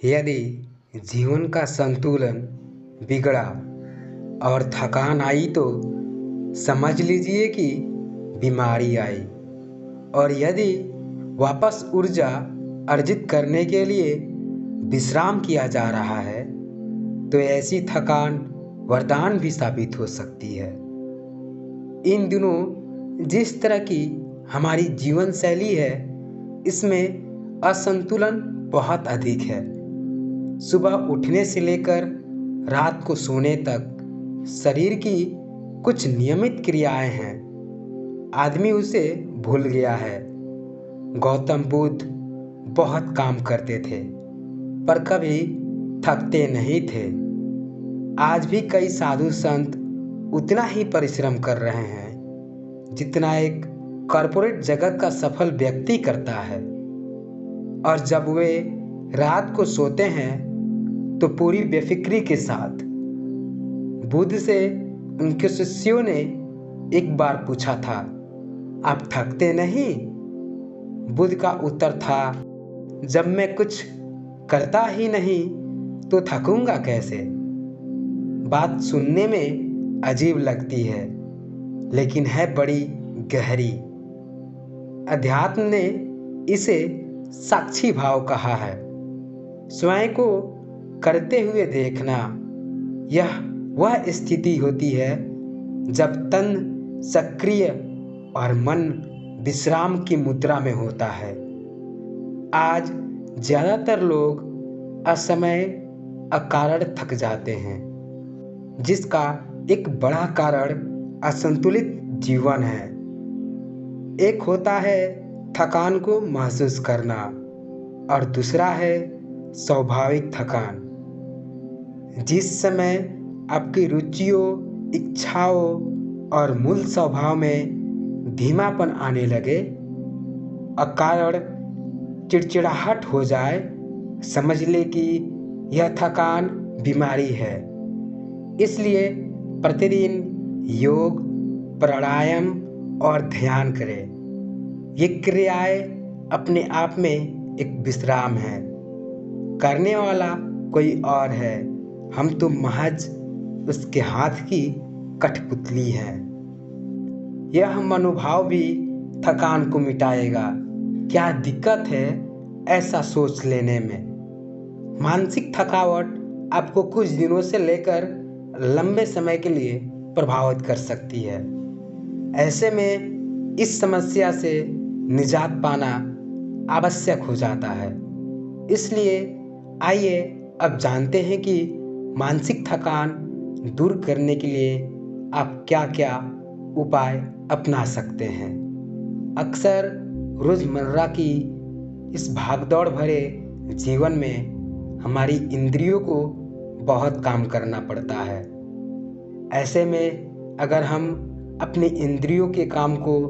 यदि जीवन का संतुलन बिगड़ा और थकान आई तो समझ लीजिए कि बीमारी आई। और यदि वापस ऊर्जा अर्जित करने के लिए विश्राम किया जा रहा है तो ऐसी थकान वरदान भी साबित हो सकती है। इन दिनों जिस तरह की हमारी जीवन शैली है, इसमें असंतुलन बहुत अधिक है। सुबह उठने से लेकर रात को सोने तक शरीर की कुछ नियमित क्रियाएं हैं, आदमी उसे भूल गया है। गौतम बुद्ध बहुत काम करते थे पर कभी थकते नहीं थे। आज भी कई साधु संत उतना ही परिश्रम कर रहे हैं जितना एक कॉरपोरेट जगत का सफल व्यक्ति करता है। और जब वे रात को सोते हैं तो पूरी बेफिक्री के साथ। बुद्ध से उनके शिष्यों ने एक बार पूछा था, आप थकते नहीं? बुद्ध का उत्तर था, जब मैं कुछ करता ही नहीं तो थकूंगा कैसे? बात सुनने में अजीब लगती है लेकिन है बड़ी गहरी। अध्यात्म ने इसे साक्षी भाव कहा है। स्वयं को करते हुए देखना, यह वह स्थिति होती है जब तन सक्रिय और मन विश्राम की मुद्रा में होता है। आज ज़्यादातर लोग असमय अकारण थक जाते हैं, जिसका एक बड़ा कारण असंतुलित जीवन है। एक होता है थकान को महसूस करना और दूसरा है स्वाभाविक थकान। जिस समय आपकी रुचियों, इच्छाओं और मूल स्वभाव में धीमापन आने लगे, अकारण चिड़चिड़ाहट हो जाए, समझ ले कि यह थकान बीमारी है। इसलिए प्रतिदिन योग, प्राणायाम और ध्यान करें। ये क्रियाएं अपने आप में एक विश्राम है। करने वाला कोई और है, हम तो महज उसके हाथ की कठपुतली हैं। यह मनोभाव भी थकान को मिटाएगा। क्या दिक्कत है ऐसा सोच लेने में? मानसिक थकावट आपको कुछ दिनों से लेकर लंबे समय के लिए प्रभावित कर सकती है। ऐसे में इस समस्या से निजात पाना आवश्यक हो जाता है। इसलिए आइए अब जानते हैं कि मानसिक थकान दूर करने के लिए आप क्या क्या उपाय अपना सकते हैं। अक्सर रोज़मर्रा की इस भागदौड़ भरे जीवन में हमारी इंद्रियों को बहुत काम करना पड़ता है। ऐसे में अगर हम अपनी इंद्रियों के काम को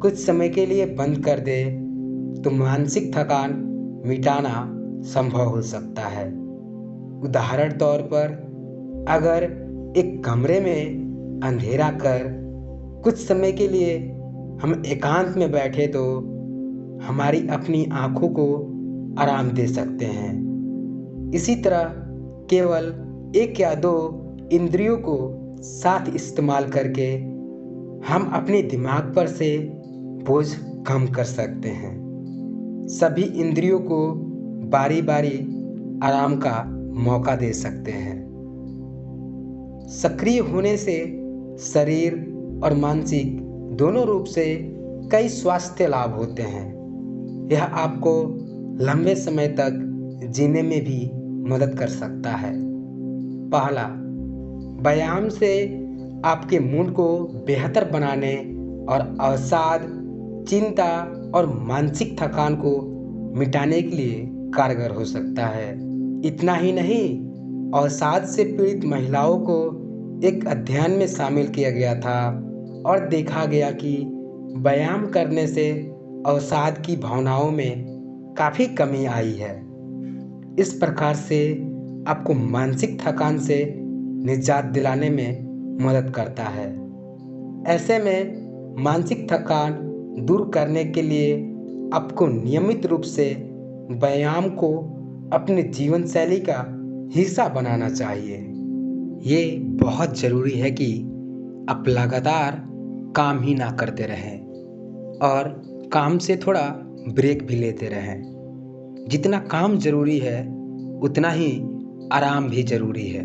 कुछ समय के लिए बंद कर दें तो मानसिक थकान मिटाना संभव हो सकता है। उदाहरण तौर पर अगर एक कमरे में अंधेरा कर कुछ समय के लिए हम एकांत में बैठे तो हमारी अपनी आँखों को आराम दे सकते हैं। इसी तरह केवल एक या दो इंद्रियों को साथ इस्तेमाल करके हम अपने दिमाग पर से बोझ कम कर सकते हैं। सभी इंद्रियों को बारी बारी आराम का मौका दे सकते हैं। सक्रिय होने से शरीर और मानसिक दोनों रूप से कई स्वास्थ्य लाभ होते हैं। यह आपको लंबे समय तक जीने में भी मदद कर सकता है। पहला, व्यायाम से आपके मूड को बेहतर बनाने और अवसाद, चिंता और मानसिक थकान को मिटाने के लिए कारगर हो सकता है। इतना ही नहीं, अवसाद से पीड़ित महिलाओं को एक अध्ययन में शामिल किया गया था और देखा गया कि व्यायाम करने से अवसाद की भावनाओं में काफ़ी कमी आई है। इस प्रकार से आपको मानसिक थकान से निजात दिलाने में मदद करता है। ऐसे में मानसिक थकान दूर करने के लिए आपको नियमित रूप से व्यायाम को अपने जीवन शैली का हिस्सा बनाना चाहिए। ये बहुत ज़रूरी है कि आप लगातार काम ही ना करते रहें और काम से थोड़ा ब्रेक भी लेते रहें। जितना काम ज़रूरी है उतना ही आराम भी ज़रूरी है,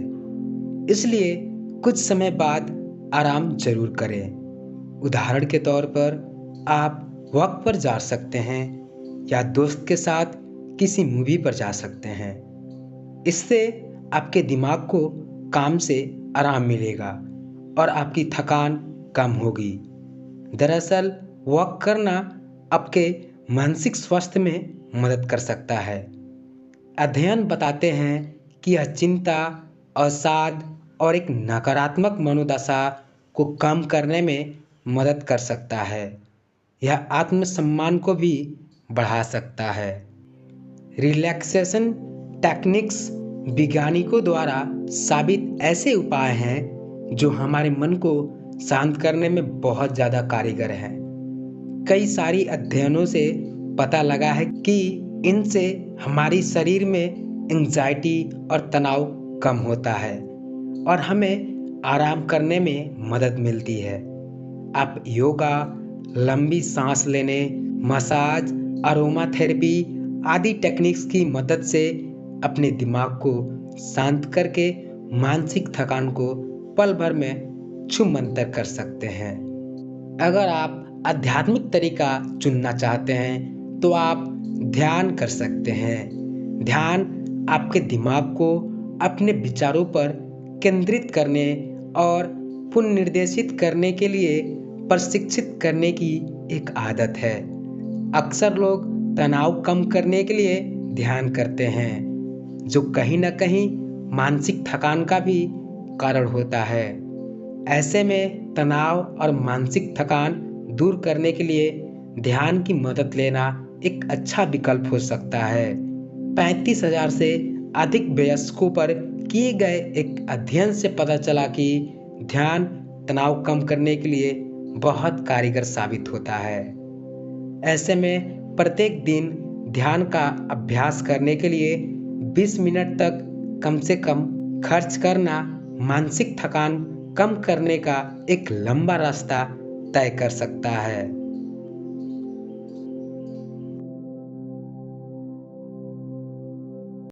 इसलिए कुछ समय बाद आराम ज़रूर करें। उदाहरण के तौर पर आप वॉक पर जा सकते हैं या दोस्त के साथ किसी मूवी पर जा सकते हैं। इससे आपके दिमाग को काम से आराम मिलेगा और आपकी थकान कम होगी। दरअसल वॉक करना आपके मानसिक स्वास्थ्य में मदद कर सकता है। अध्ययन बताते हैं कि यह चिंता, अवसाद और एक नकारात्मक मनोदशा को कम करने में मदद कर सकता है। यह आत्मसम्मान को भी बढ़ा सकता है। रिलैक्सेशन टेक्निक्स वैज्ञानिकों द्वारा साबित ऐसे उपाय हैं जो हमारे मन को शांत करने में बहुत ज़्यादा कारगर हैं। कई सारी अध्ययनों से पता लगा है कि इनसे हमारी शरीर में एंजाइटी और तनाव कम होता है और हमें आराम करने में मदद मिलती है। आप योगा, लंबी सांस लेने, मसाज, अरोमा थेरेपी आदि टेक्निक्स की मदद से अपने दिमाग को शांत करके मानसिक थकान को पल भर में छूमंतर कर सकते हैं। अगर आप आध्यात्मिक तरीका चुनना चाहते हैं तो आप ध्यान कर सकते हैं। ध्यान आपके दिमाग को अपने विचारों पर केंद्रित करने और पुनर्निर्देशित करने के लिए प्रशिक्षित करने की एक आदत है। अक्सर लोग तनाव कम करने के लिए ध्यान करते हैं, जो कहीं ना कहीं मानसिक थकान का भी कारण होता है। ऐसे में तनाव और मानसिक थकान दूर करने के लिए ध्यान की मदद लेना एक अच्छा विकल्प हो सकता है। 35,000 से अधिक वयस्कों पर किए गए एक अध्ययन से पता चला कि ध्यान तनाव कम करने के लिए बहुत कारगर साबित होता है। ऐसे में प्रत्येक दिन ध्यान का अभ्यास करने के लिए 20 मिनट तक कम से कम खर्च करना मानसिक थकान कम करने का एक लंबा रास्ता तय कर सकता है।